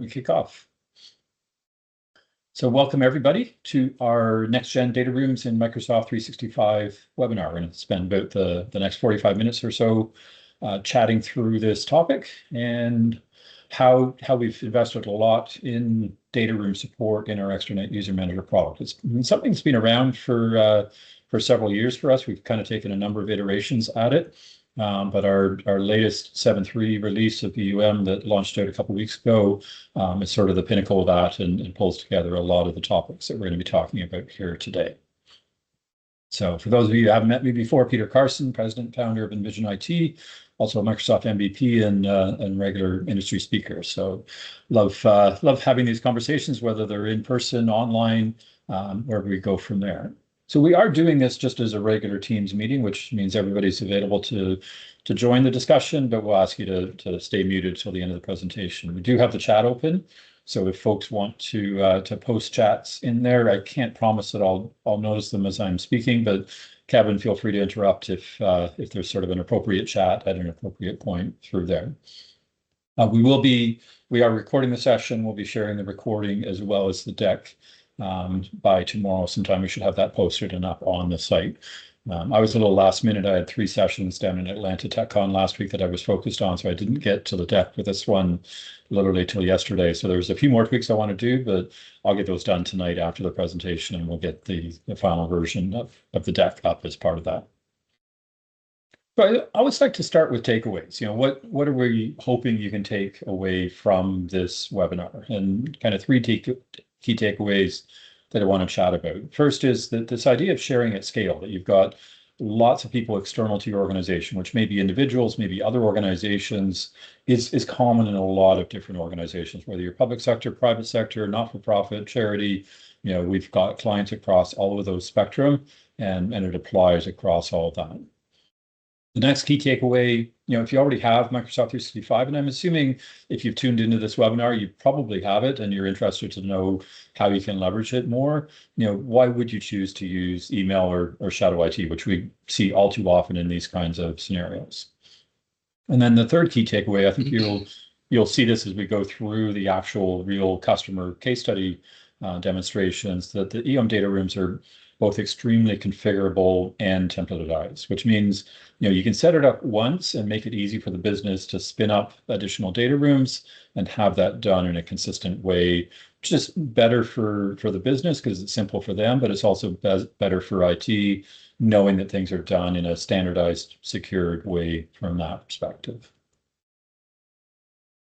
We kick off. So welcome everybody to our Next Gen Data Rooms in Microsoft 365 webinar. We're going to spend about the next 45 minutes or so chatting through this topic and how we've invested a lot in data room support in our Extranet User Manager product. It's something that's been around for several years for us. We've kind of taken a number of iterations at it. But our latest 7.3 release of UM that launched out a couple of weeks ago is sort of the pinnacle of that and pulls together a lot of the topics that we're going to be talking about here today. So for those of you who haven't met me before, Peter Carson, President, Founder of Envision IT, also a Microsoft MVP and regular industry speaker. So love having these conversations, whether they're in person, online, wherever we go from there. So we are doing this just as a regular Teams meeting, which means everybody's available to join the discussion, but we'll ask you to stay muted till the end of the presentation. We do have the chat open, so if folks want to post chats in there, I can't promise that I'll notice them as I'm speaking, but Kevin, feel free to interrupt if there's sort of an appropriate chat at an appropriate point through there. We are recording the session. We'll be sharing the recording as well as the deck. By tomorrow sometime. We should have that posted and up on the site. I was a little last minute. I had 3 sessions down in Atlanta TechCon last week that I was focused on, so I didn't get to the deck for this one literally till yesterday. So there's a few more tweaks I want to do, but I'll get those done tonight after the presentation, and we'll get the final version of the deck up as part of that. But I always like to start with takeaways. You know, what are we hoping you can take away from this webinar? And kind of 3 key takeaways that I want to chat about. First is that this idea of sharing at scale, that you've got lots of people external to your organization, which may be individuals, maybe other organizations, is common in a lot of different organizations, whether you're public sector, private sector, not-for-profit, charity. You know, we've got clients across all of those spectrum, and it applies across all of that. The next key takeaway, you know, if you already have Microsoft 365, and I'm assuming if you've tuned into this webinar, you probably have it and you're interested to know how you can leverage it more, you know, why would you choose to use email or Shadow IT, which we see all too often in these kinds of scenarios? And then the third key takeaway, I think you'll see this as we go through the actual real customer case study demonstrations, that the EOM data rooms are both extremely configurable and templatized, which means, you know, you can set it up once and make it easy for the business to spin up additional data rooms and have that done in a consistent way, which is better for the business because it's simple for them, but it's also better for IT, knowing that things are done in a standardized, secured way from that perspective.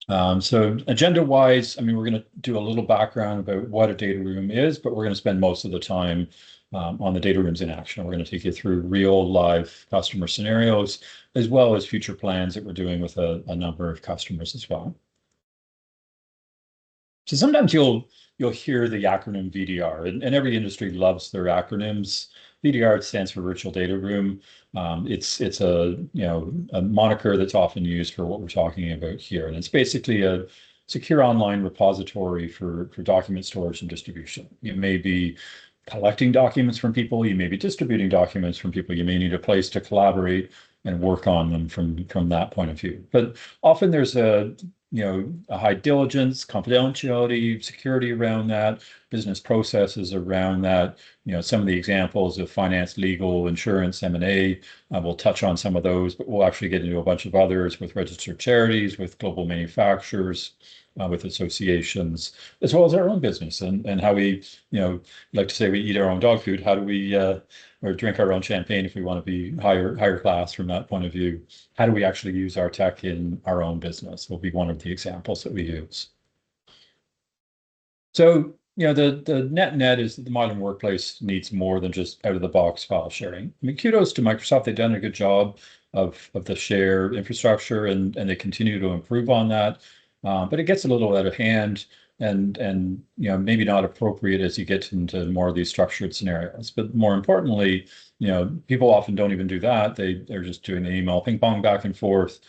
So agenda-wise, I mean, we're going to do a little background about what a data room is, but we're going to spend most of the time on the data rooms in action. We're going to take you through real live customer scenarios, as well as future plans that we're doing with a number of customers as well. So sometimes you'll hear the acronym VDR, and every industry loves their acronyms. VDR stands for Virtual Data Room. It's a a moniker that's often used for what we're talking about here, and it's basically a secure online repository for document storage and distribution. You may be collecting documents from people, you may be distributing documents from people, you may need a place to collaborate and work on them from that point of view. But often there's a high diligence, confidentiality, security around that, business processes around that. You know, some of the examples of finance, legal, insurance, M&A, we'll touch on some of those, but we'll actually get into a bunch of others with registered charities, with global manufacturers, with associations, as well as our own business and how we, like to say we eat our own dog food. How do we, or drink our own champagne if we want to be higher class from that point of view? How do we actually use our tech in our own business will be one of the examples that we use. So, the net is that the modern workplace needs more than just out-of-the-box file sharing. I mean, kudos to Microsoft. They've done a good job of the share infrastructure, and they continue to improve on that. But it gets a little out of hand and maybe not appropriate as you get into more of these structured scenarios. But more importantly, people often don't even do that. They're just doing the email ping pong back and forth.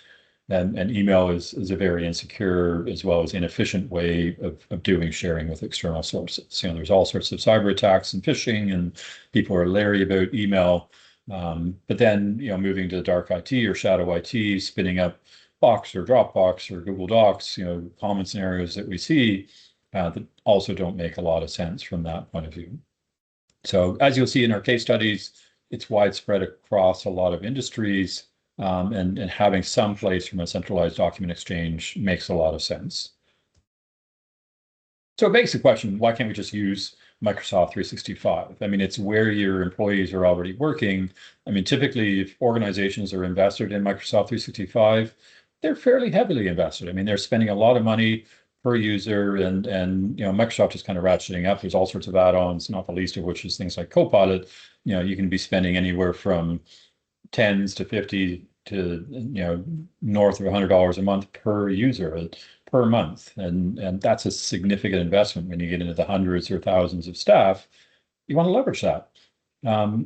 And email is a very insecure as well as inefficient way of doing sharing with external sources. There's all sorts of cyber attacks and phishing, and people are leery about email. But then, moving to dark IT or shadow IT, spinning up Box or Dropbox or Google Docs, common scenarios that we see that also don't make a lot of sense from that point of view. So as you'll see in our case studies, it's widespread across a lot of industries, and having some place from a centralized document exchange makes a lot of sense. So it begs the question, why can't we just use Microsoft 365? I mean, it's where your employees are already working. I mean, typically, if organizations are invested in Microsoft 365, they're fairly heavily invested. I mean, they're spending a lot of money per user, and Microsoft is kind of ratcheting up. There's all sorts of add-ons, not the least of which is things like Copilot. You can be spending anywhere from tens to 50 to north of $100 a month per user per month, and that's a significant investment when you get into the hundreds or thousands of staff. You want to leverage that.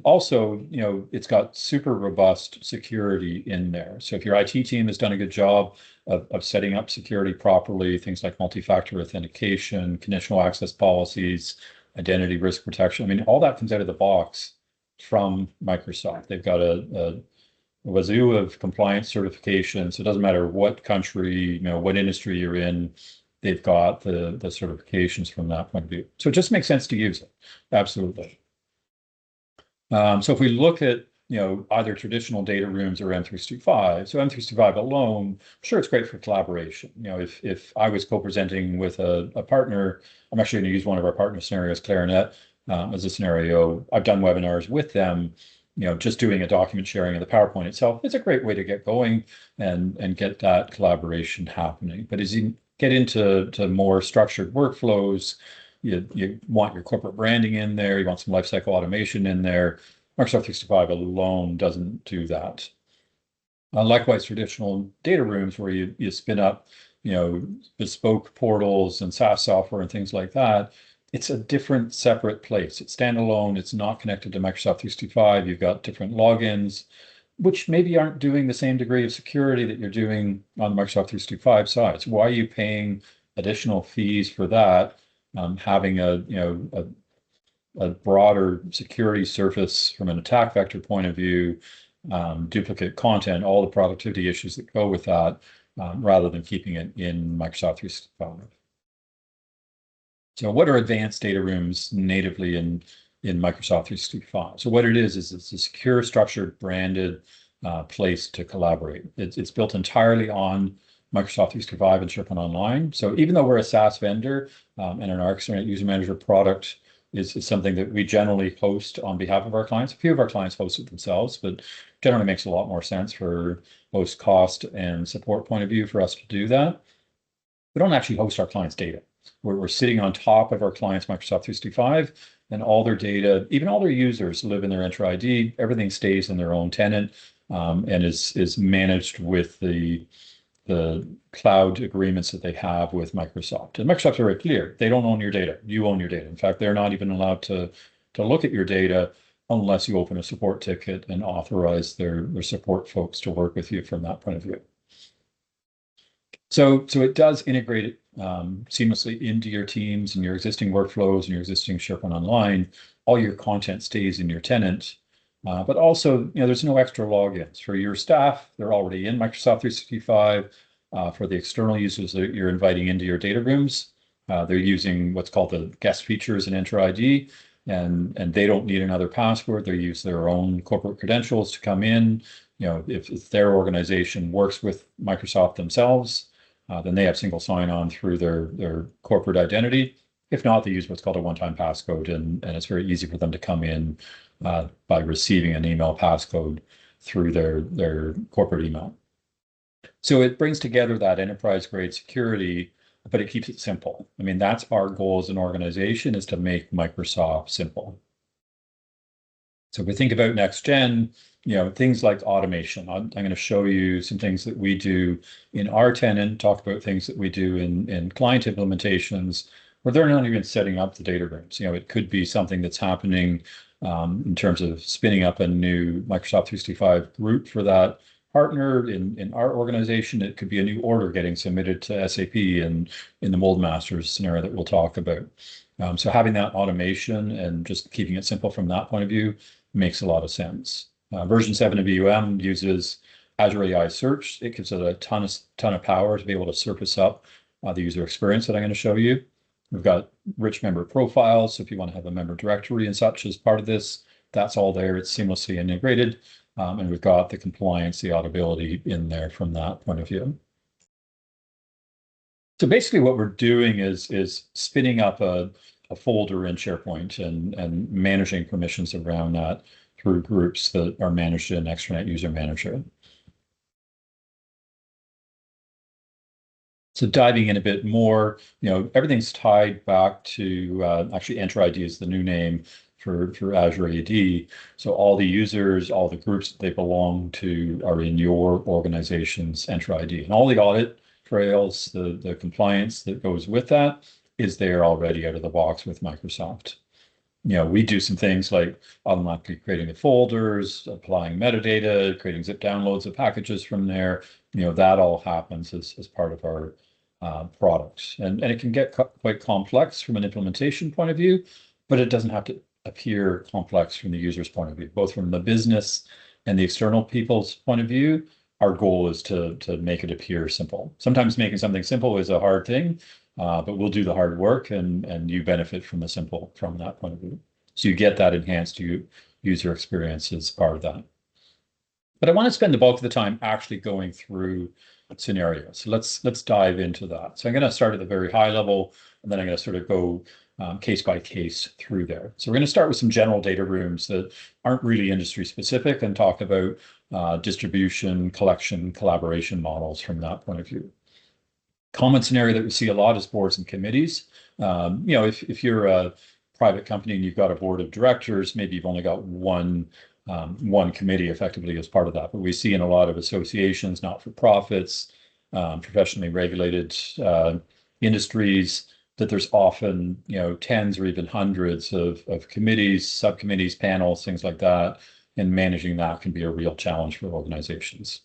Also, it's got super robust security in there. So if your IT team has done a good job of setting up security properly, things like multi-factor authentication, conditional access policies, identity risk protection, I mean, all that comes out of the box from Microsoft. They've got a wazoo of compliance certifications. So it doesn't matter what country, what industry you're in, they've got the certifications from that point of view. So it just makes sense to use it. Absolutely. So if we look at either traditional data rooms or M365, so M365 alone, sure, it's great for collaboration. If I was co-presenting with a partner, I'm actually going to use one of our partner scenarios, Extranet, as a scenario. I've done webinars with them. Just doing a document sharing of the PowerPoint itself, it's a great way to get going and get that collaboration happening. But as you get into more structured workflows, you want your corporate branding in there, you want some lifecycle automation in there. Microsoft 365 alone doesn't do that. Likewise, traditional data rooms where you spin up, bespoke portals and SaaS software and things like that, it's a different separate place. It's standalone. It's not connected to Microsoft 365. You've got different logins, which maybe aren't doing the same degree of security that you're doing on the Microsoft 365 side. So why are you paying additional fees for that? Having a broader security surface from an attack vector point of view, duplicate content, all the productivity issues that go with that, rather than keeping it in Microsoft 365. So what are advanced data rooms natively in Microsoft 365? So what it is it's a secure, structured, branded place to collaborate. It's built entirely on Microsoft 365 and SharePoint Online. So even though we're a SaaS vendor, and our Extranet User Manager product is something that we generally host on behalf of our clients. A few of our clients host it themselves, but generally makes a lot more sense for both cost and support point of view for us to do that. We don't actually host our clients' data. We're sitting on top of our clients' Microsoft 365, and all their data, even all their users live in their Entra ID. Everything stays in their own tenant, and is managed with the cloud agreements that they have with Microsoft. And Microsoft's very clear. They don't own your data. You own your data. In fact, they're not even allowed to look at your data unless you open a support ticket and authorize their support folks to work with you from that point of view. So it does integrate it seamlessly into your teams and your existing workflows and your existing SharePoint Online. All your content stays in your tenant, but also, there's no extra logins for your staff. They're already in Microsoft 365. For the external users that you're inviting into your data rooms, they're using what's called the guest features in Entra ID, and they don't need another password. They use their own corporate credentials to come in. If their organization works with Microsoft themselves, then they have single sign-on through their corporate identity. If not, they use what's called a one-time passcode, and it's very easy for them to come in by receiving an email passcode through their corporate email. So it brings together that enterprise-grade security, but it keeps it simple. I mean, that's our goal as an organization, is to make Microsoft simple. So if we think about next gen, things like automation. I'm going to show you some things that we do in our tenant, talk about things that we do in client implementations, where they're not even setting up the data rooms. It could be something that's happening in terms of spinning up a new Microsoft 365 group for that partner in our organization. It could be a new order getting submitted to SAP in the Mold Masters scenario that we'll talk about. So having that automation and just keeping it simple from that point of view makes a lot of sense. Version 7 of EUM uses Azure AI Search. It gives it a ton of power to be able to surface up the user experience that I'm going to show you. We've got rich member profiles. So if you want to have a member directory and such as part of this, that's all there. It's seamlessly integrated. And we've got the compliance, the auditability in there from that point of view. So basically what we're doing is spinning up a folder in SharePoint and managing permissions around that through groups that are managed in Extranet User Manager. So diving in a bit more, everything's tied back to actually Enter ID is the new name for Azure AD. So all the users, all the groups that they belong to are in your organization's Enter ID. And all the audit trails, the compliance that goes with that is there already out of the box with Microsoft. We do some things like automatically creating the folders, applying metadata, creating zip downloads of packages from there. That all happens as part of our products. And it can get quite complex from an implementation point of view, but it doesn't have to appear complex from the user's point of view, both from the business and the external people's point of view. Our goal is to make it appear simple. Sometimes making something simple is a hard thing, but we'll do the hard work and you benefit from the simple from that point of view. So you get that enhanced user experience as part of that. But I want to spend the bulk of the time actually going through scenarios. So let's dive into that. So I'm going to start at the very high level, and then I'm going to sort of go case by case through there. So we're going to start with some general data rooms that aren't really industry specific and talk about distribution, collection, collaboration models from that point of view. Common scenario that we see a lot is boards and committees. If you're a private company and you've got a board of directors, maybe you've only got one committee effectively as part of that. But we see in a lot of associations, not-for-profits, professionally regulated industries, that there's often tens or even hundreds of committees, subcommittees, panels, things like that, and managing that can be a real challenge for organizations.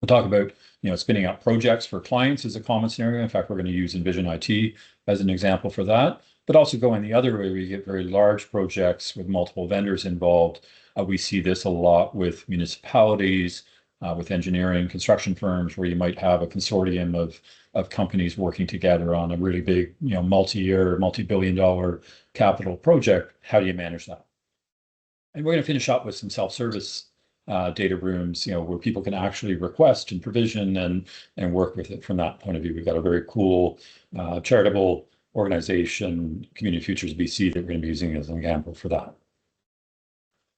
We'll talk about spinning up projects for clients is a common scenario. In fact, we're going to use Envision IT as an example for that, but also going the other way, we get very large projects with multiple vendors involved. We see this a lot with municipalities, with engineering, construction firms, where you might have a consortium of companies working together on a really big, multi-year, multi-billion-dollar capital project. How do you manage that? And we're going to finish up with some self-service data rooms, where people can actually request and provision and work with it from that point of view. We've got a very cool charitable organization, Community Futures BC, that we're going to be using as an example for that.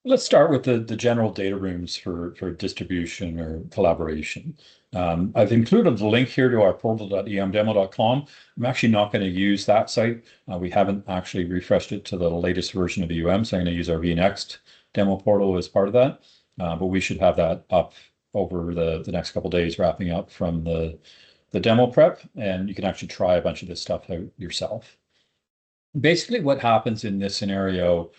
Let's start with the general data rooms for distribution or collaboration. I've included the link here to our portal.eumdemo.com. I'm actually not going to use that site. We haven't actually refreshed it to the latest version of EUM, so I'm going to use our vNext demo portal as part of that. But we should have that up over the next couple of days, wrapping up from the demo prep, and you can actually try a bunch of this stuff out yourself. Basically, what happens in this scenario,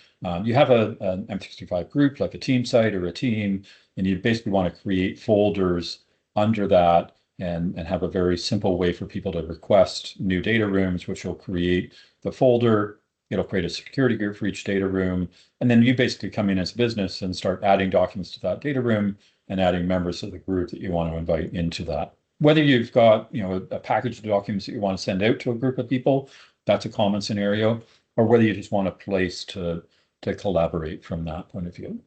you have an M365 group, like a team site or a team, and you basically want to create folders under that and have a very simple way for people to request new data rooms, which will create the folder. It'll create a security group for each data room. And then you basically come in as a business and start adding documents to that data room and adding members of the group that you want to invite into that. Whether you've got a package of documents that you want to send out to a group of people, that's a common scenario, or whether you just want a place to collaborate from that point of view.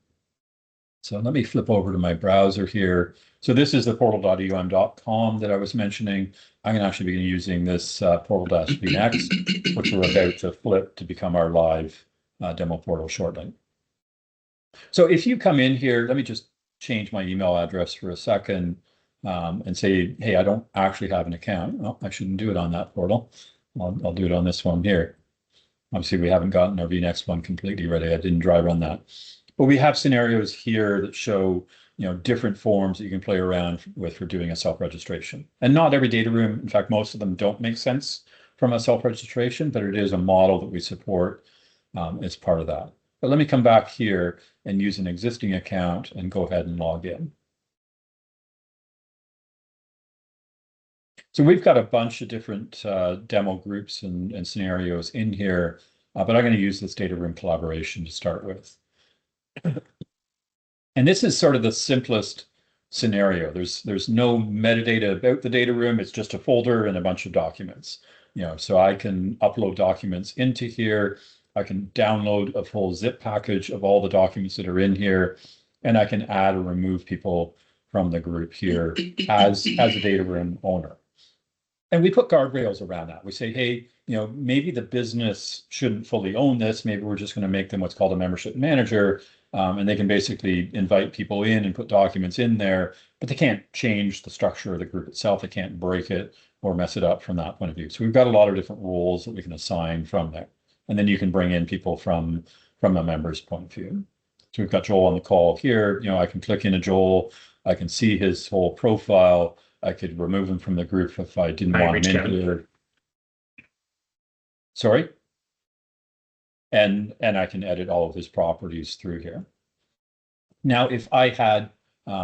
So let me flip over to my browser here. So this is the portal.eum.com that I was mentioning. I'm going to actually be using this portal-vnext, which we're about to flip to become our live demo portal shortly. So if you come in here, let me just change my email address for a second and say, hey, I don't actually have an account. Well, I shouldn't do it on that portal. I'll do it on this one here. Obviously, we haven't gotten our vNext one completely ready. I didn't dry run that. But we have scenarios here that show different forms that you can play around with for doing a self-registration. And not every data room, in fact, most of them don't make sense from a self-registration, but it is a model that we support as part of that. But let me come back here and use an existing account and go ahead and log in. So we've got a bunch of different demo groups and scenarios in here, but I'm going to use this data room collaboration to start with. And this is sort of the simplest scenario. There's no metadata about the data room. It's just a folder and a bunch of documents. So I can upload documents into here. I can download a full zip package of all the documents that are in here, and I can add or remove people from the group here as a data room owner. And we put guardrails around that. We say, hey, maybe the business shouldn't fully own this. Maybe we're just going to make them what's called a membership manager. And they can basically invite people in and put documents in there, but they can't change the structure of the group itself. They can't break it or mess it up from that point of view. So we've got a lot of different roles that we can assign from there. And then you can bring in people from a member's point of view. So we've got Joel on the call here. I can click into Joel. I can see his whole profile. I could remove him from the group if I didn't want him in here. Sorry. And I can edit all of his properties through here. Now, if I had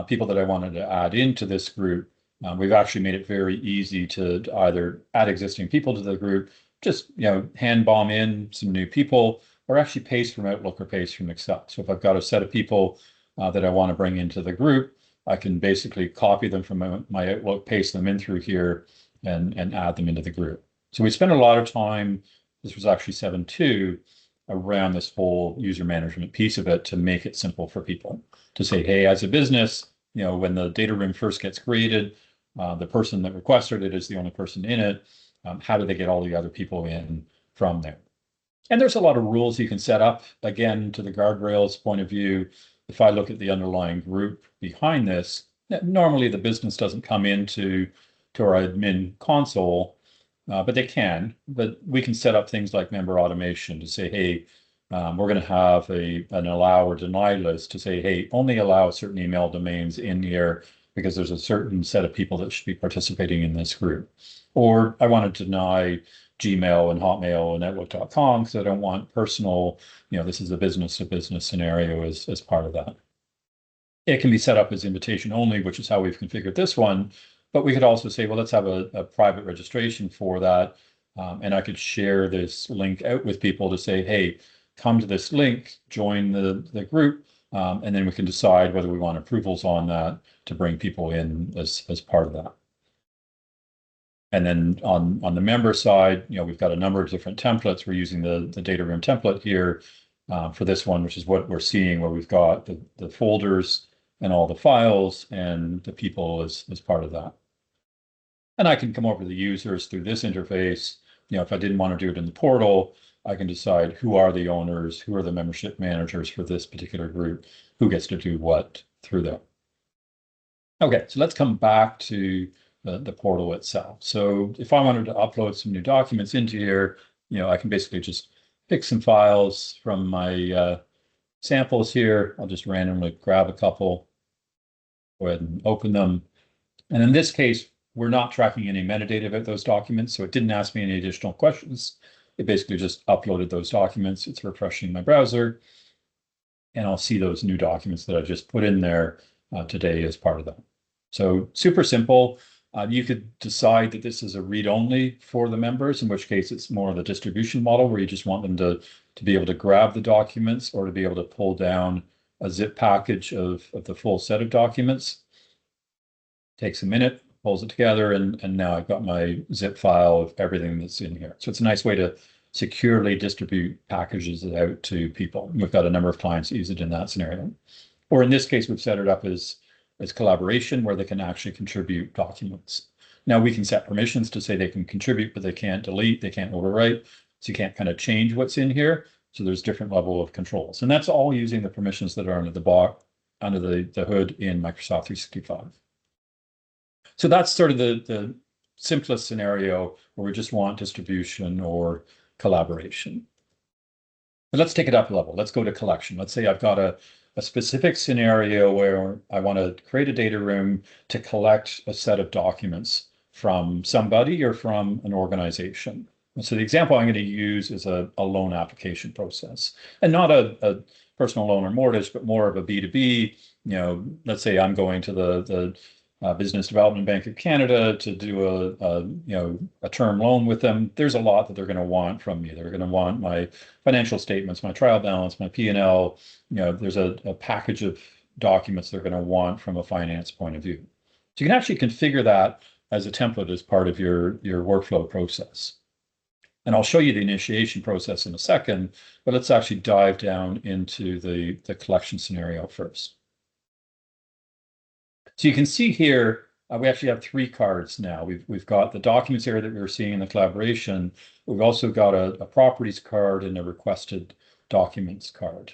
people that I wanted to add into this group, we've actually made it very easy to either add existing people to the group, just hand bomb in some new people, or actually paste from Outlook or paste from Excel. So if I've got a set of people that I want to bring into the group, I can basically copy them from my Outlook, paste them in through here, and add them into the group. So we spent a lot of time, this was actually 7.2, around this whole user management piece of it to make it simple for people to say, hey, as a business, when the data room first gets created, the person that requested it is the only person in it. How do they get all the other people in from there? And there's a lot of rules you can set up. Again, to the guardrails point of view, if I look at the underlying group behind this, normally the business doesn't come into our admin console, but they can. But we can set up things like member automation to say, hey, we're going to have an allow or deny list to say, hey, only allow certain email domains in here because there's a certain set of people that should be participating in this group. Or I want to deny Gmail and Hotmail and Outlook.com because I don't want personal, this is a business to business scenario as part of that. It can be set up as invitation only, which is how we've configured this one. But we could also say, well, let's have a private registration for that. And I could share this link out with people to say, hey, come to this link, join the group, and then we can decide whether we want approvals on that to bring people in as part of that. And then on the member side, we've got a number of different templates. We're using the data room template here for this one, which is what we're seeing, where we've got the folders and all the files and the people as part of that. And I can come over to the users through this interface. If I didn't want to do it in the portal, I can decide who are the owners, who are the membership managers for this particular group, who gets to do what through them. Okay, so let's come back to the portal itself. So if I wanted to upload some new documents into here, I can basically just pick some files from my samples here. I'll just randomly grab a couple, go ahead and open them. And in this case, we're not tracking any metadata about those documents, so it didn't ask me any additional questions. It basically just uploaded those documents. It's refreshing my browser, and I'll see those new documents that I just put in there today as part of that. So super simple. You could decide that this is a read-only for the members, in which case it's more of the distribution model where you just want them to be able to grab the documents or to be able to pull down a zip package of the full set of documents. Takes a minute, pulls it together, and now I've got my zip file of everything that's in here. So it's a nice way to securely distribute packages out to people. We've got a number of clients that use it in that scenario. Or in this case, we've set it up as collaboration where they can actually contribute documents. Now we can set permissions to say they can contribute, but they can't delete, they can't overwrite. So you can't kind of change what's in here. So there's different level of controls. And that's all using the permissions that are under the hood in Microsoft 365. So that's sort of the simplest scenario where we just want distribution or collaboration. But let's take it up a level. Let's go to collection. Let's say I've got a specific scenario where I want to create a data room to collect a set of documents from somebody or from an organization. And so the example I'm going to use is a loan application process, and not a personal loan or mortgage, but more of a B2B. Let's say I'm going to the Business Development Bank of Canada to do a term loan with them. There's a lot that they're going to want from me. They're going to want my financial statements, my trial balance, my P&L. There's a package of documents they're going to want from a finance point of view. So you can actually configure that as a template as part of your workflow process. And I'll show you the initiation process in a second, but let's actually dive down into the collection scenario first. So you can see here, we actually have 3 cards now. We've got the documents area that we were seeing in the collaboration. We've also got a properties card and a requested documents card.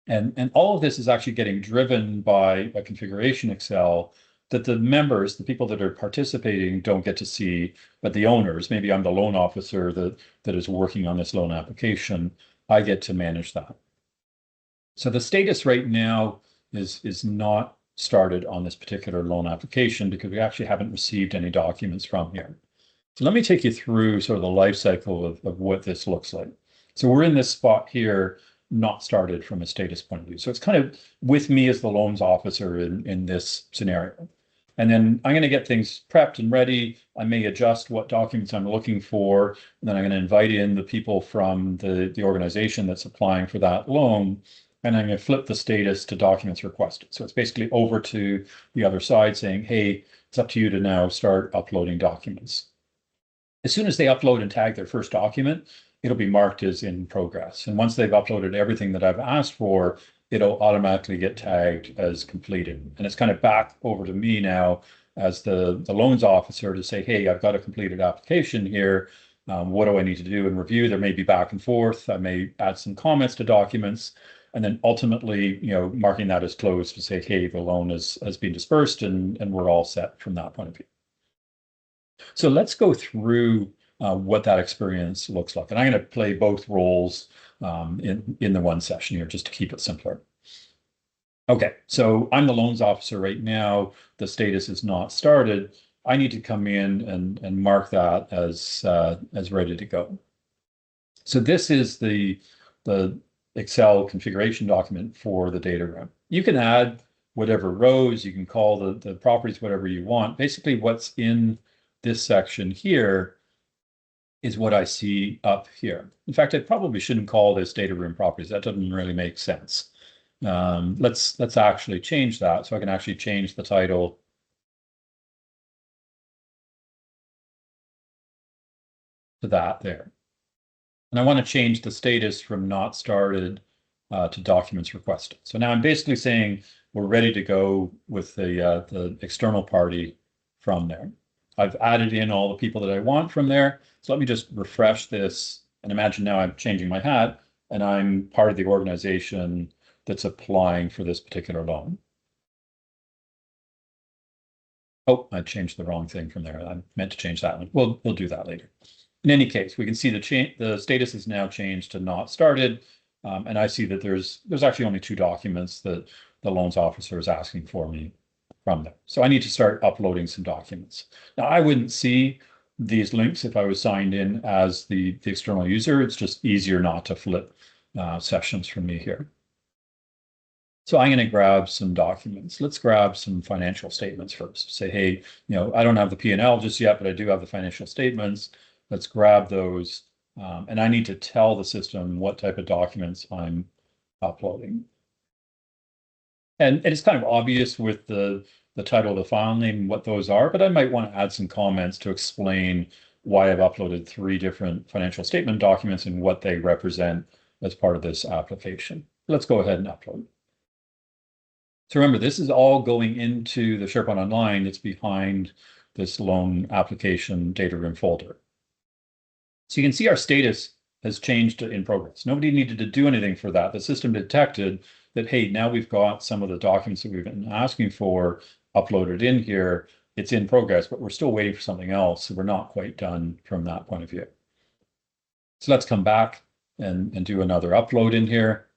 And all of this is actually getting driven by a configuration Excel that the members, the people that are participating, don't get to see, but the owners, maybe I'm the loan officer that is working on this loan application, I get to manage that. So the status right now is not started on this particular loan application because we actually haven't received any documents from here. So let me take you through sort of the life cycle of what this looks like. So we're in this spot here, not started from a status point of view. So it's kind of with me as the loans officer in this scenario. And then I'm going to get things prepped and ready. I may adjust what documents I'm looking for. And then I'm going to invite in the people from the organization that's applying for that loan. And I'm going to flip the status to documents requested. So it's basically over to the other side saying, hey, it's up to you to now start uploading documents. As soon as they upload and tag their first document, it'll be marked as in progress. And once they've uploaded everything that I've asked for, it'll automatically get tagged as completed. And it's kind of back over to me now as the loans officer to say, hey, I've got a completed application here. What do I need to do in review? There may be back and forth. I may add some comments to documents. And then ultimately, marking that as closed to say, hey, the loan has been dispersed and we're all set from that point of view. So let's go through what that experience looks like. And I'm going to play both roles in the one session here just to keep it simpler. Okay, so I'm the loans officer right now. The status is not started. I need to come in and mark that as ready to go. So this is the Excel configuration document for the data room. You can add whatever rows, you can call the properties whatever you want. Basically, what's in this section here is what I see up here. In fact, I probably shouldn't call this data room properties. That doesn't really make sense. Let's actually change that. So I can actually change the title to that there. And I want to change the status from not started to documents requested. So now I'm basically saying we're ready to go with the external party from there. I've added in all the people that I want from there. So let me just refresh this and imagine now I'm changing my hat and I'm part of the organization that's applying for this particular loan. Oh, I changed the wrong thing from there. I meant to change that one. We'll do that later. In any case, we can see the status is now changed to not started. And I see that there's actually only 2 documents that the loans officer is asking for me from them. So I need to start uploading some documents. Now, I wouldn't see these links if I was signed in as the external user. It's just easier not to flip sessions from me here. So I'm going to grab some documents. Let's grab some financial statements first. Say, hey, I don't have the P&L just yet, but I do have the financial statements. Let's grab those. And I need to tell the system what type of documents I'm uploading. And it's kind of obvious with the title of the file name, what those are, but I might want to add some comments to explain why I've uploaded 3 different financial statement documents and what they represent as part of this application. Let's go ahead and upload. So remember, this is all going into the SharePoint Online that's behind this loan application data room folder. So you can see our status has changed to in progress. Nobody needed to do anything for that. The system detected that, hey, now we've got some of the documents that we've been asking for uploaded in here. It's in progress, but we're still waiting for something else. So we're not quite done from that point of view. So let's come back and do another upload in here.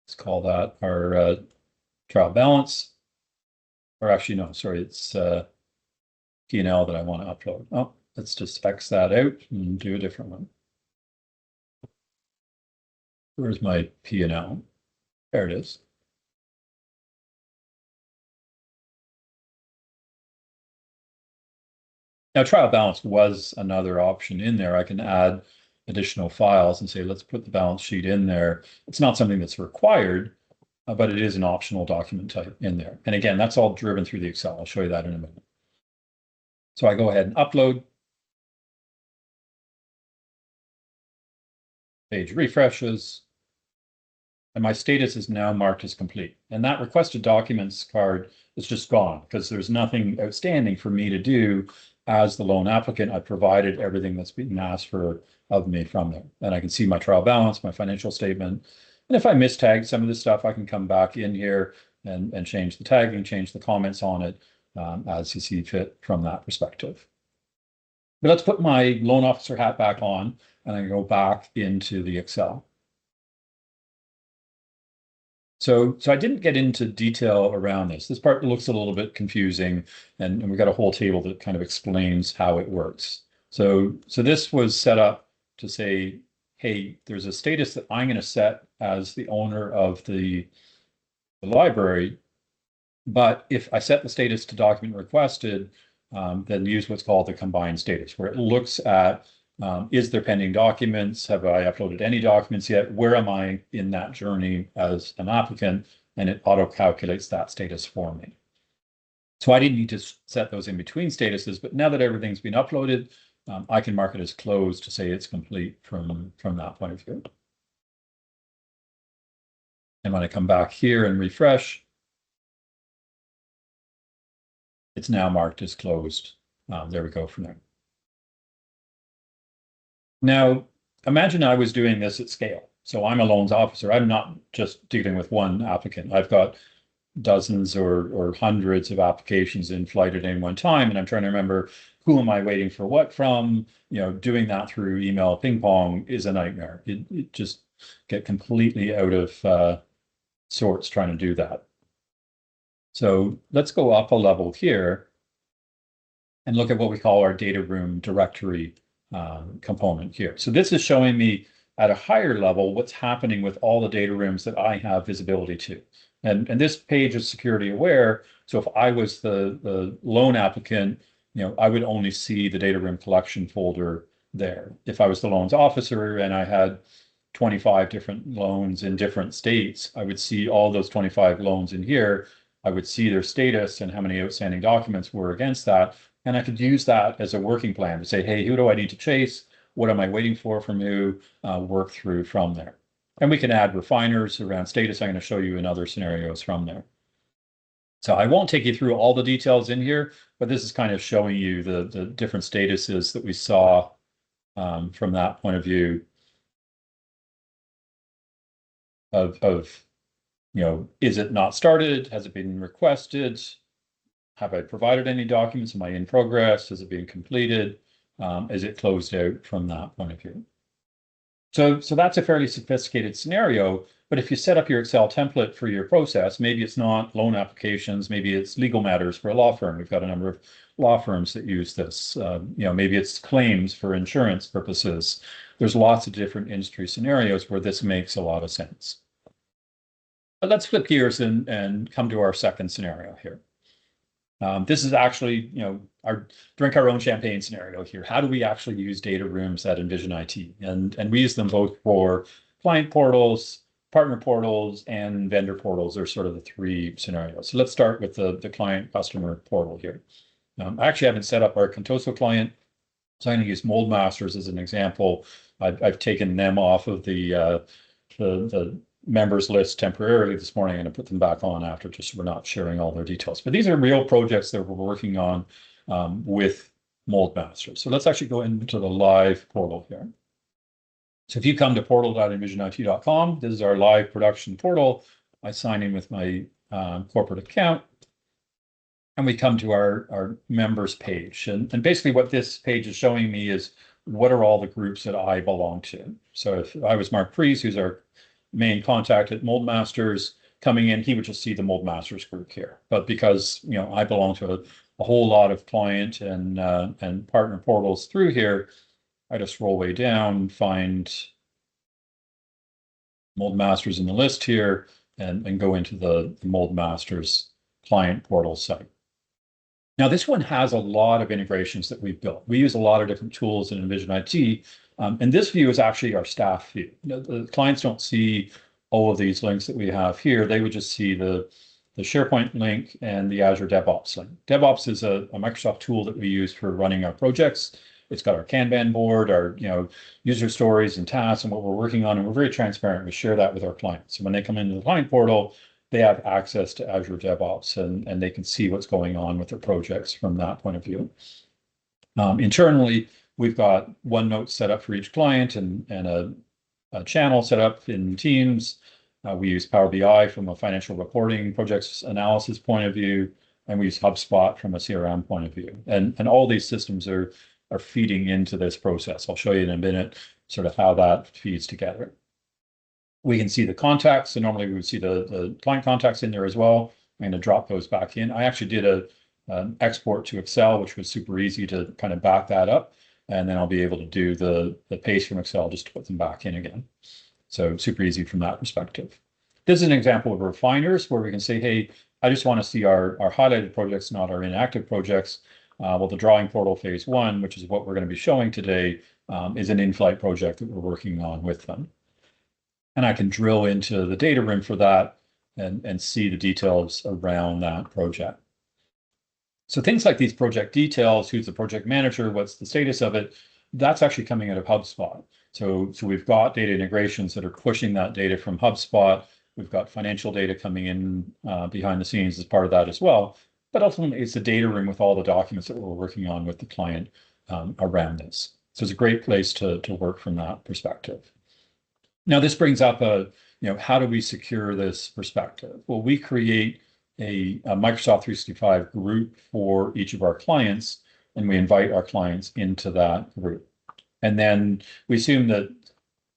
Let's call that our trial balance. Or actually, no, sorry, it's P&L that I want to upload. Oh, let's just X that out and do a different one. Where's my P&L? There it is. Now, trial balance was another option in there. I can add additional files and say, let's put the balance sheet in there. It's not something that's required, but it is an optional document type in there. And again, that's all driven through the Excel. I'll show you that in a minute. So I go ahead and upload. Page refreshes. And my status is now marked as complete. And that requested documents card is just gone because there's nothing outstanding for me to do as the loan applicant. I provided everything that's being asked for of me from there. And I can see my trial balance, my financial statement. And if I mistag some of this stuff, I can come back in here and change the tagging, change the comments on it as you see fit from that perspective. But let's put my loan officer hat back on and I go back into the Excel. So I didn't get into detail around this. This part looks a little bit confusing, and we've got a whole table that kind of explains how it works. So this was set up to say, hey, there's a status that I'm going to set as the owner of the library. But if I set the status to document requested, then use what's called the combined status, where it looks at is there pending documents? Have I uploaded any documents yet? Where am I in that journey as an applicant? And it auto-calculates that status for me. So I didn't need to set those in between statuses, but now that everything's been uploaded, I can mark it as closed to say it's complete from that point of view. And when I come back here and refresh, it's now marked as closed. There we go from there. Now, imagine I was doing this at scale. So I'm a loans officer. I'm not just dealing with one applicant. I've got dozens or hundreds of applications in flight at any one time, and I'm trying to remember who am I waiting for what from. Doing that through email ping pong is a nightmare. It just get completely out of sorts trying to do that. So let's go up a level here and look at what we call our data room directory component here. So this is showing me at a higher level what's happening with all the data rooms that I have visibility to. And this page is security aware. So if I was the loan applicant, I would only see the data room collection folder there. If I was the loans officer and I had 25 different loans in different states, I would see all those 25 loans in here. I would see their status and how many outstanding documents were against that. And I could use that as a working plan to say, hey, who do I need to chase? What am I waiting for from who? Work through from there. And we can add refiners around status. I'm going to show you in other scenarios from there. So I won't take you through all the details in here, but this is kind of showing you the different statuses that we saw from that point of view of is it not started? Has it been requested? Have I provided any documents? Am I in progress? Is it being completed? Is it closed out from that point of view? So that's a fairly sophisticated scenario, but if you set up your Excel template for your process, maybe it's not loan applications, maybe it's legal matters for a law firm. We've got a number of law firms that use this. Maybe it's claims for insurance purposes. There's lots of different industry scenarios where this makes a lot of sense. But let's flip gears and come to our second scenario here. This is actually, our drink our own champagne scenario here. How do we actually use data rooms at Envision IT? And we use them both for client portals, partner portals, and vendor portals are sort of the three scenarios. So let's start with the client customer portal here. I actually haven't set up our Contoso client, so I'm going to use Moldmasters as an example. I've taken them off of the members list temporarily this morning. I'm going to put them back on after, just so we're not sharing all their details. But these are real projects that we're working on with Moldmasters. So let's actually go into the live portal here. So if you come to portal.envisionit.com, this is our live production portal. I sign in with my corporate account, and we come to our members page. And basically what this page is showing me is what are all the groups that I belong to. So if I was Mark Priest, who's our main contact at Moldmasters, coming in, he would just see the Moldmasters group here. But because I belong to a whole lot of client and partner portals through here, I just scroll way down, find Moldmasters in the list here, and go into the Moldmasters client portal site. Now, this one has a lot of integrations that we've built. We use a lot of different tools in Envision IT, And this view is actually our staff view. The clients don't see all of these links that we have here. They would just see the SharePoint link and the Azure DevOps link. DevOps is a Microsoft tool that we use for running our projects. It's got our Kanban board, our user stories and tasks and what we're working on, and we're very transparent. We share that with our clients. So when they come into the client portal, they have access to Azure DevOps and they can see what's going on with their projects from that point of view. Internally, we've got OneNote set up for each client and a channel set up in Teams. We use Power BI from a financial reporting projects analysis point of view, and we use HubSpot from a CRM point of view. And all these systems are feeding into this process. I'll show you in a minute sort of how that feeds together. We can see the contacts. So normally we would see the client contacts in there as well. I'm going to drop those back in. I actually did an export to Excel, which was super easy to kind of back that up. And then I'll be able to do the paste from Excel just to put them back in again. So super easy from that perspective. This is an example of refiners where we can say, hey, I just want to see our highlighted projects, not our inactive projects. Well, the drawing portal phase 1, which is what we're going to be showing today, is an in-flight project that we're working on with them. And I can drill into the data room for that and see the details around that project. So things like these project details, who's the project manager, what's the status of it, that's actually coming out of HubSpot. So we've got data integrations that are pushing that data from HubSpot. We've got financial data coming in behind the scenes as part of that as well. But ultimately, it's the data room with all the documents that we're working on with the client around this. So it's a great place to work from that perspective. Now, this brings up how do we secure this perspective? Well, we create a Microsoft 365 group for each of our clients, and we invite our clients into that group. And then we assume that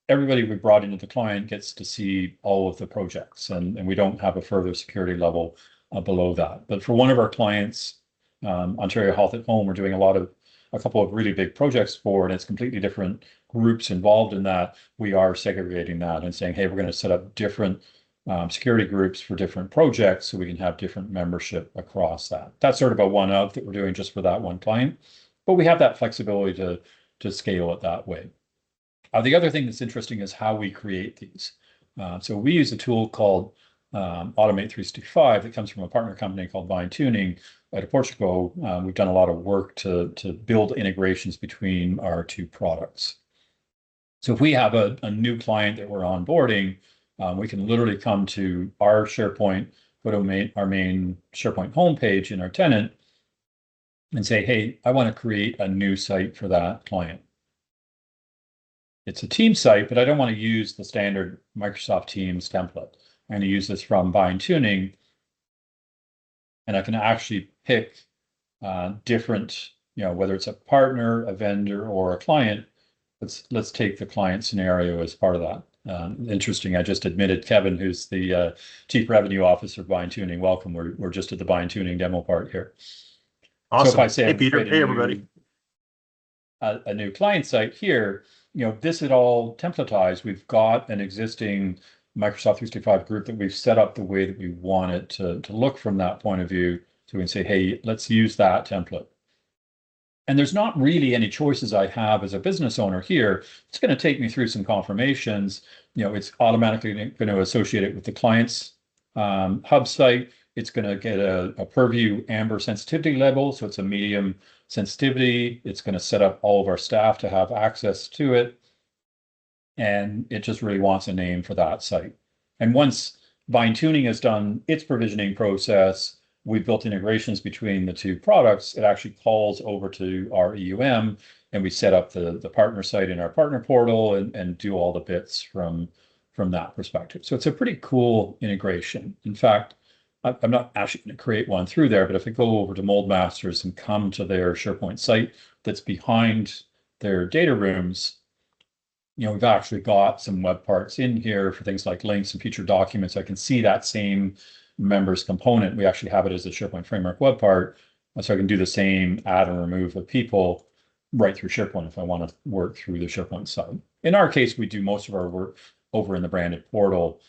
everybody we brought into the client gets to see all of the projects, and we don't have a further security level below that. But for one of our clients, Ontario Health at Home, we're doing a couple of really big projects for, and it's completely different groups involved in that. We are segregating that and saying, hey, we're going to set up different security groups for different projects so we can have different membership across that. That's sort of a one-off that we're doing just for that one client, but we have that flexibility to scale it that way. The other thing that's interesting is how we create these. So we use a tool called Automate 365 that comes from a partner company called Vine Tuning out of Portugal. We've done a lot of work to build integrations between our two products. So if we have a new client that we're onboarding, we can literally come to our SharePoint, go to our main SharePoint homepage in our tenant and say, hey, I want to create a new site for that client. It's a team site, but I don't want to use the standard Microsoft Teams template. I'm going to use this from Vine Tuning, and I can actually pick different, whether it's a partner, a vendor, or a client. Let's take the client scenario as part of that. Interesting. I just admitted Kevin, who's the Chief Revenue Officer of Vine Tuning. Welcome. We're just at the Vine Tuning demo part here. Awesome. So if I say, hey, Peter. Hey, everybody. A new client site here, this is all templatized. We've got an existing Microsoft 365 group that we've set up the way that we want it to look from that point of view. So we can say, hey, let's use that template. And there's not really any choices I have as a business owner here. It's going to take me through some confirmations. It's automatically going to associate it with the client's hub site. It's going to get a Purview Amber sensitivity level. So it's a medium sensitivity. It's going to set up all of our staff to have access to it. And it just really wants a name for that site. And once Vine Tuning has done its provisioning process, we've built integrations between the two products. It actually calls over to our EUM, and we set up the partner site in our partner portal and do all the bits from that perspective. So it's a pretty cool integration. In fact, I'm not actually going to create one through there, but if I go over to Mold Masters and come to their SharePoint site that's behind their data rooms, we've actually got some web parts in here for things like links and featured documents. I can see that same members component. We actually have it as a SharePoint framework web part. So I can do the same add and remove of people right through SharePoint if I want to work through the SharePoint side. In our case, we do most of our work over in the branded portal.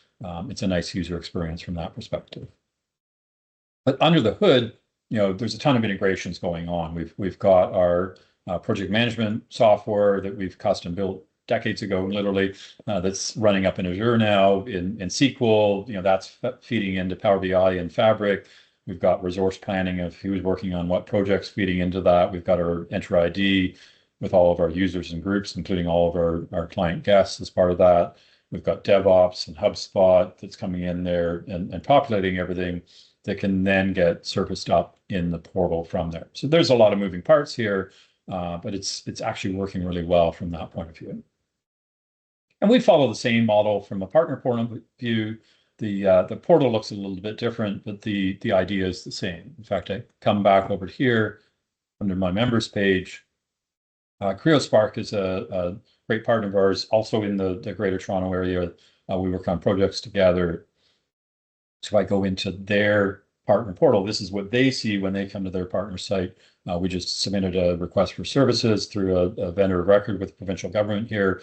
It's a nice user experience from that perspective. But under the hood, there's a ton of integrations going on. We've got our project management software that we've custom built decades ago, literally, that's running up in Azure now in SQL. That's feeding into Power BI and Fabric. We've got resource planning of who's working on what projects feeding into that. We've got our Enter ID with all of our users and groups, including all of our client guests as part of that. We've got DevOps and HubSpot that's coming in there and populating everything that can then get surfaced up in the portal from there. So there's a lot of moving parts here, but it's actually working really well from that point of view. And we follow the same model from a partner point of view. The portal looks a little bit different, but the idea is the same. In fact, I come back over here under my members page. CreoSpark is a great partner of ours, also in the Greater Toronto area. We work on projects together. So I go into their partner portal. This is what they see when they come to their partner site. We just submitted a request for services through a vendor of record with the provincial government here.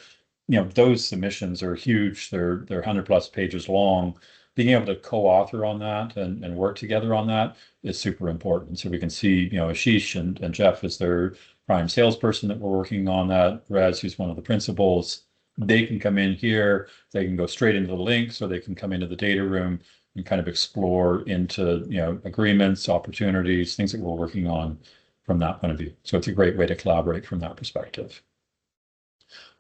Those submissions are huge. They're 100+ pages long. Being able to co-author on that and work together on that is super important. So we can see, Ashish and Jeff as their prime salesperson that we're working on that. Rez, who's one of the principals, they can come in here. They can go straight into the links, or they can come into the data room and kind of explore into, agreements, opportunities, things that we're working on from that point of view. So it's a great way to collaborate from that perspective.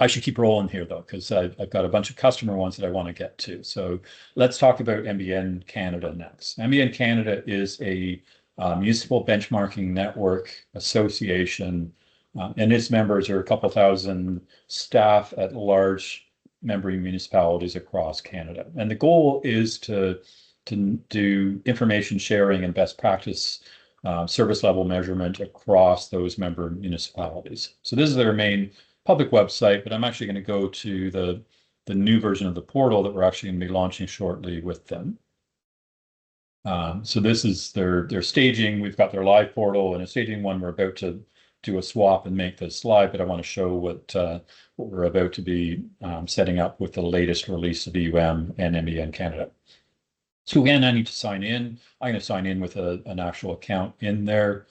I should keep rolling here though, because I've got a bunch of customer ones that I want to get to. So let's talk about NBN Canada next. NBN Canada is a municipal benchmarking network association, and its members are a couple thousand staff at large member municipalities across Canada. And the goal is to do information sharing and best practice service level measurement across those member municipalities. So this is their main public website, but I'm actually going to go to the new version of the portal that we're actually going to be launching shortly with them. So this is their staging. We've got their live portal and a staging one. We're about to do a swap and make this live, but I want to show what we're about to be setting up with the latest release of EUM and NBN Canada. So again, I need to sign in. I'm going to sign in with an actual account in their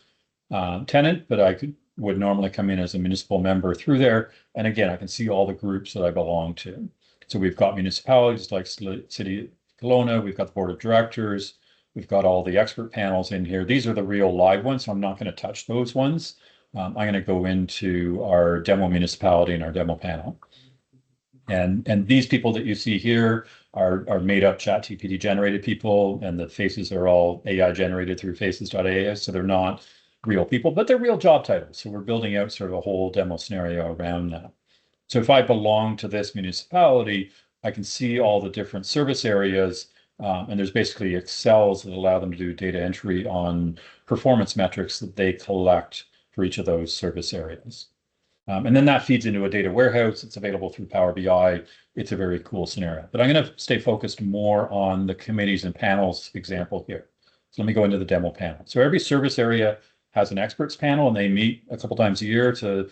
tenant, but I would normally come in as a municipal member through there. And again, I can see all the groups that I belong to. So we've got municipalities like City of Kelowna, we've got the board of directors, we've got all the expert panels in here. These are the real live ones, so I'm not going to touch those ones. I'm going to go into our demo municipality and our demo panel. And these people that you see here are made up ChatGPT generated people, and the faces are all AI generated through faces.ai, so they're not real people, but they're real job titles. So we're building out sort of a whole demo scenario around that. So if I belong to this municipality, I can see all the different service areas, and there's basically Excels that allow them to do data entry on performance metrics that they collect for each of those service areas. And then that feeds into a data warehouse. It's available through Power BI. It's a very cool scenario. But I'm going to stay focused more on the committees and panels example here. So let me go into the demo panel. So every service area has an experts panel, and they meet a couple times a year to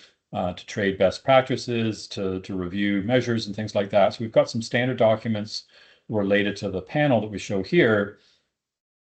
trade best practices, to review measures and things like that. So we've got some standard documents related to the panel that we show here.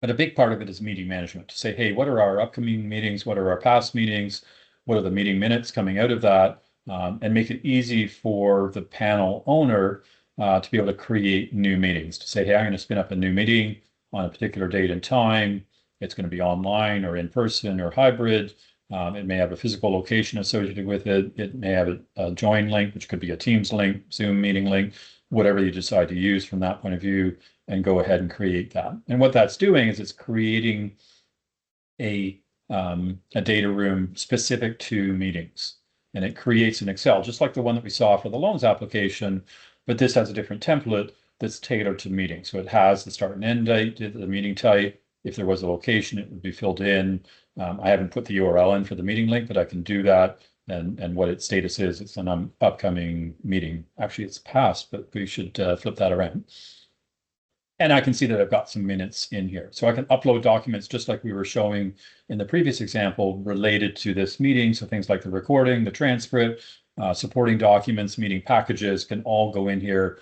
But a big part of it is meeting management, to say, hey, what are our upcoming meetings? What are our past meetings? What are the meeting minutes coming out of that? And make it easy for the panel owner to be able to create new meetings, to say, hey, I'm going to spin up a new meeting on a particular date and time. It's going to be online or in person or hybrid. It may have a physical location associated with it. It may have a join link, which could be a Teams link, Zoom meeting link, whatever you decide to use from that point of view, and go ahead and create that. And what that's doing is it's creating a data room specific to meetings. And it creates an Excel, just like the one that we saw for the loans application, but this has a different template that's tailored to meetings. So it has the start and end date, the meeting type. If there was a location, it would be filled in. I haven't put the URL in for the meeting link, but I can do that. And what its status is, it's an upcoming meeting. Actually, it's past, but we should flip that around. And I can see that I've got some minutes in here. So I can upload documents just like we were showing in the previous example related to this meeting. So things like the recording, the transcript, supporting documents, meeting packages can all go in here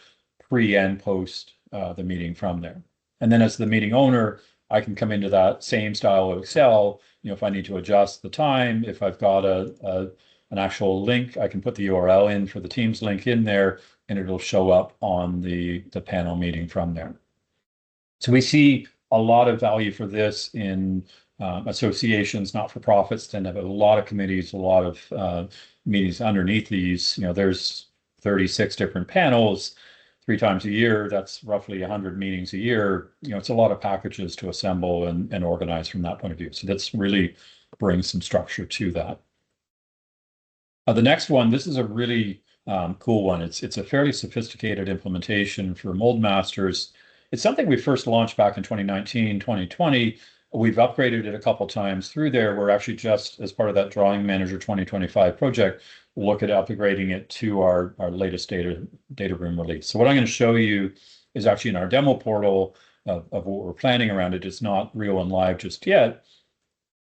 pre and post the meeting from there. And then as the meeting owner, I can come into that same style of Excel. If I need to adjust the time, if I've got a an actual link, I can put the URL in for the Teams link in there, and it'll show up on the panel meeting from there. So we see a lot of value for this in associations, not-for-profits tend to have a lot of committees, a lot of meetings underneath these. There's 36 different panels, 3 times a year. That's roughly 100 meetings a year. It's a lot of packages to assemble and organize from that point of view. So that's really brings some structure to that. The next one, this is a really cool one. It's a fairly sophisticated implementation for Mold Masters. It's something we first launched back in 2019, 2020. We've upgraded it a couple times through there. We're actually just, as part of that Drawing Manager 2025 project, look at upgrading it to our latest data room release. So what I'm going to show you is actually in our demo portal of what we're planning around it. It's not real and live just yet,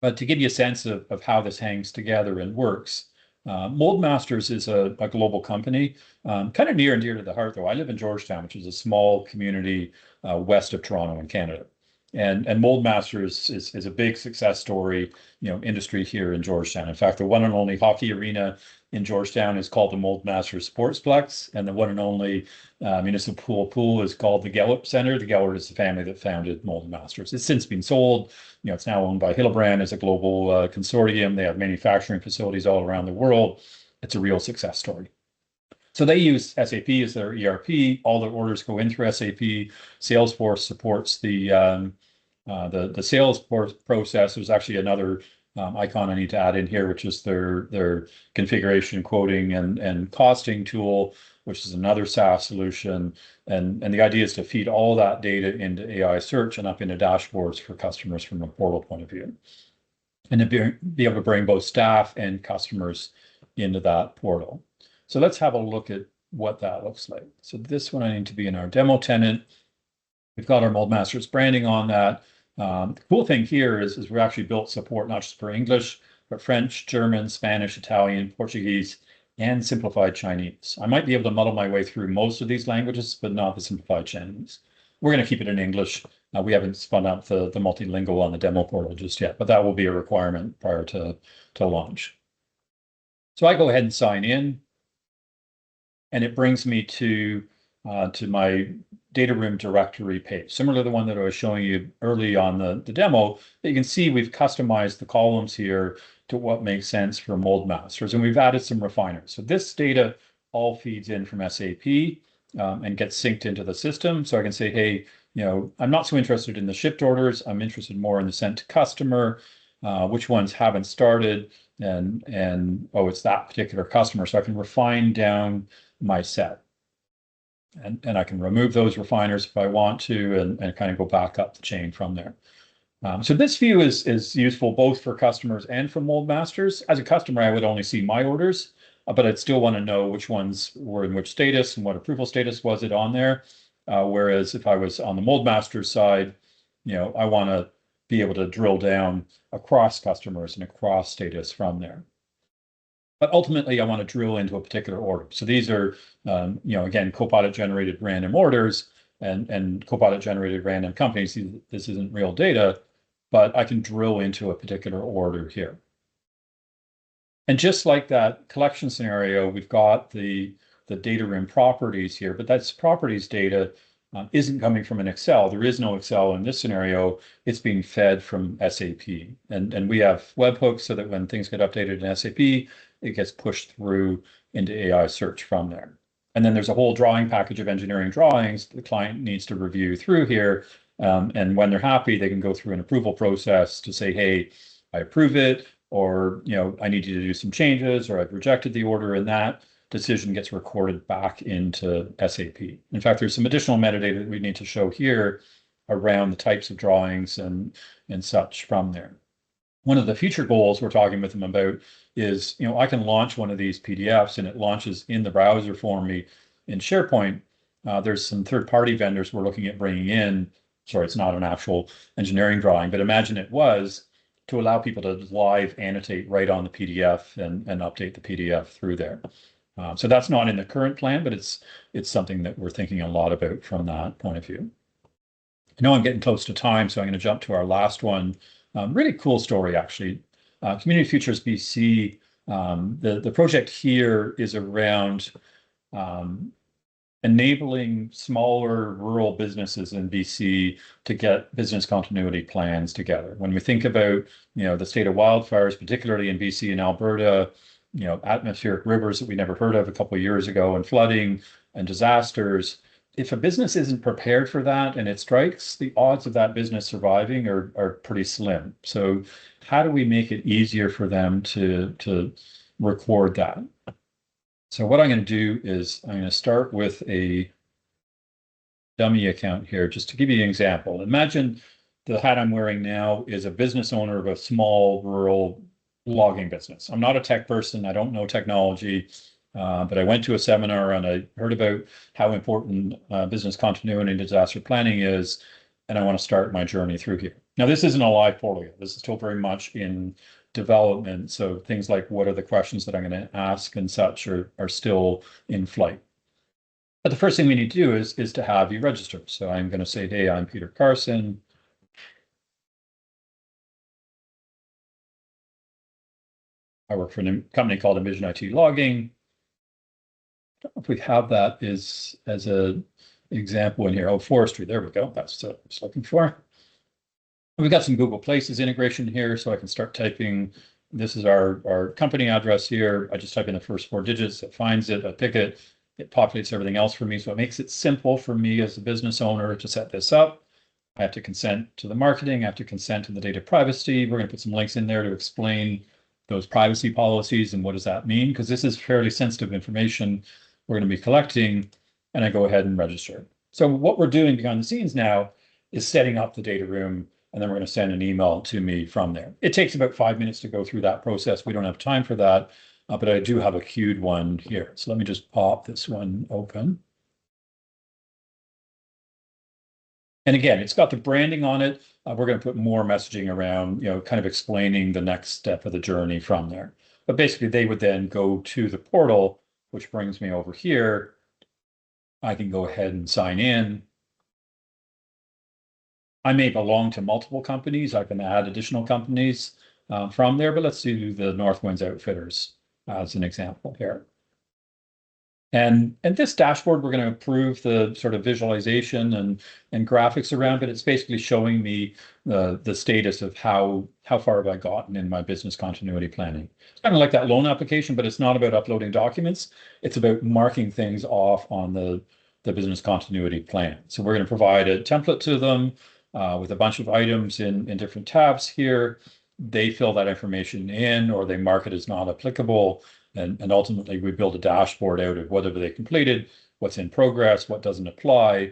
but to give you a sense of how this hangs together and works. Mold Masters is a global company, kind of near and dear to the heart, though. I live in Georgetown, which is a small community west of Toronto in Canada. And Mold Masters is a big success story, industry here in Georgetown. In fact, the one and only hockey arena in Georgetown is called the Mold Masters Sportsplex, and the one and only municipal pool is called the Gellert Center. The Gellert is the family that founded Mold Masters. It's since been sold. It's now owned by Hildebrand as a global consortium. They have manufacturing facilities all around the world. It's a real success story. So they use SAP as their ERP. All their orders go in through SAP. Salesforce supports the sales process. There's actually another icon I need to add in here, which is their configuration, quoting, and costing tool, which is another SaaS solution. And the idea is to feed all that data into AI search and up into dashboards for customers from a portal point of view. And to be able to bring both staff and customers into that portal. So let's have a look at what that looks like. So this one I need to be in our demo tenant. We've got our Mold Masters branding on that. The cool thing here is we actually built support not just for English, but French, German, Spanish, Italian, Portuguese, and simplified Chinese. I might be able to muddle my way through most of these languages, but not the simplified Chinese. We're going to keep it in English. We haven't spun up the multilingual on the demo portal just yet, but that will be a requirement prior to launch. So I go ahead and sign in, and it brings me to my data room directory page, similar to the one that I was showing you early on the demo. But you can see we've customized the columns here to what makes sense for Mold Masters, and we've added some refiners. So this data all feeds in from SAP and gets synced into the system. So I can say, hey, I'm not so interested in the shipped orders. I'm interested more in the sent to customer, which ones haven't started, and oh, it's that particular customer. So I can refine down my set. And I can remove those refiners if I want to, and kind of go back up the chain from there. So this view is useful both for customers and for Mold Masters. As a customer, I would only see my orders, but I'd still want to know which ones were in which status and what approval status was it on there. Whereas if I was on the Mold Masters side, I want to be able to drill down across customers and across status from there. But ultimately, I want to drill into a particular order. So these are, again, Copilot generated random orders and Copilot generated random companies. This isn't real data, but I can drill into a particular order here. And just like that collection scenario, we've got the data room properties here, but that's properties data isn't coming from an Excel. There is no Excel in this scenario. It's being fed from SAP. And we have webhooks so that when things get updated in SAP, it gets pushed through into AI search from there. And then there's a whole drawing package of engineering drawings the client needs to review through here. And when they're happy, they can go through an approval process to say, hey, I approve it, or I need you to do some changes, or I've rejected the order, and that decision gets recorded back into SAP. In fact, there's some additional metadata that we need to show here around the types of drawings and such from there. One of the future goals we're talking with them about is, I can launch one of these PDFs and it launches in the browser for me in SharePoint. There's some third-party vendors we're looking at bringing in. Sorry, it's not an actual engineering drawing, but imagine it was, to allow people to live annotate right on the PDF and update the PDF through there. So that's not in the current plan, but it's something that we're thinking a lot about from that point of view. I know I'm getting close to time, so I'm going to jump to our last one. Really cool story, actually. Community Futures BC The project here is around enabling smaller rural businesses in BC to get business continuity plans together. When we think about, the state of wildfires, particularly in BC and Alberta, atmospheric rivers that we never heard of a couple of years ago, and flooding and disasters, if a business isn't prepared for that and it strikes, the odds of that business surviving are pretty slim. So how do we make it easier for them to record that? So what I'm going to do is I'm going to start with a dummy account here, just to give you an example. Imagine the hat I'm wearing now is a business owner of a small rural logging business. I'm not a tech person. I don't know technology, but I went to a seminar and I heard about how important business continuity and disaster planning is, and I want to start my journey through here. Now, this isn't a live portal yet. This is still very much in development. So things like what are the questions that I'm going to ask and such are still in flight. But the first thing we need to do is to have you register. So I'm going to say, hey, I'm Peter Carson. I work for a company called Envision IT Logging. I don't know if we have that as a example in here. Oh, forestry. There we go. That's what I was looking for. We've got some Google Places integration here, so I can start typing. This is our company address here. I just type in the first 4 digits. It finds it. I pick it. It populates everything else for me. So it makes it simple for me as a business owner to set this up. I have to consent to the marketing. I have to consent to the data privacy. We're going to put some links in there to explain those privacy policies and what does that mean, because this is fairly sensitive information we're going to be collecting, and I go ahead and register. So what we're doing behind the scenes now is setting up the data room, and then we're going to send an email to me from there. It takes about 5 minutes to go through that process. We don't have time for that, but I do have a queued one here. So let me just pop this one open. And again, it's got the branding on it. We're going to put more messaging around, kind of explaining the next step of the journey from there. But basically, they would then go to the portal, which brings me over here. I can go ahead and sign in. I may belong to multiple companies. I can add additional companies from there, but let's do the Northwinds Outfitters as an example here. And this dashboard, we're going to improve the sort of visualization and graphics around it. It's basically showing me the status of how far have I gotten in my business continuity planning. It's kind of like that loan application, but it's not about uploading documents. It's about marking things off on the business continuity plan. So we're going to provide a template to them with a bunch of items in different tabs here. They fill that information in, or they mark it as not applicable. And ultimately, we build a dashboard out of whatever they completed, what's in progress, what doesn't apply,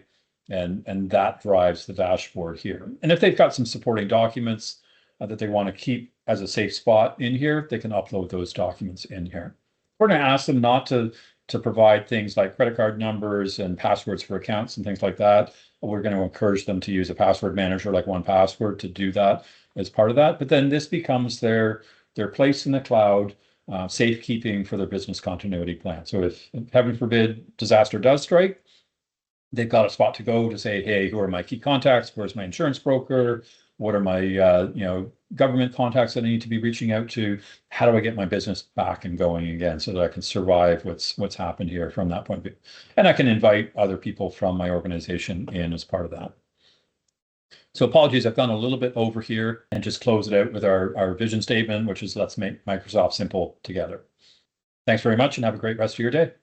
and that drives the dashboard here. And if they've got some supporting documents that they want to keep as a safe spot in here, they can upload those documents in here. We're going to ask them not to provide things like credit card numbers and passwords for accounts and things like that. We're going to encourage them to use a password manager like 1Password to do that as part of that. But then this becomes their place in the cloud, safekeeping for their business continuity plan. So if, heaven forbid, disaster does strike, they've got a spot to go to say, hey, who are my key contacts? Where's my insurance broker? What are my government contacts that I need to be reaching out to? How do I get my business back and going again so that I can survive what's happened here from that point of view? And I can invite other people from my organization in as part of that. So apologies, I've gone a little bit over here, and just close it out with our vision statement, which is let's make Microsoft simple together. Thanks very much and have a great rest of your day.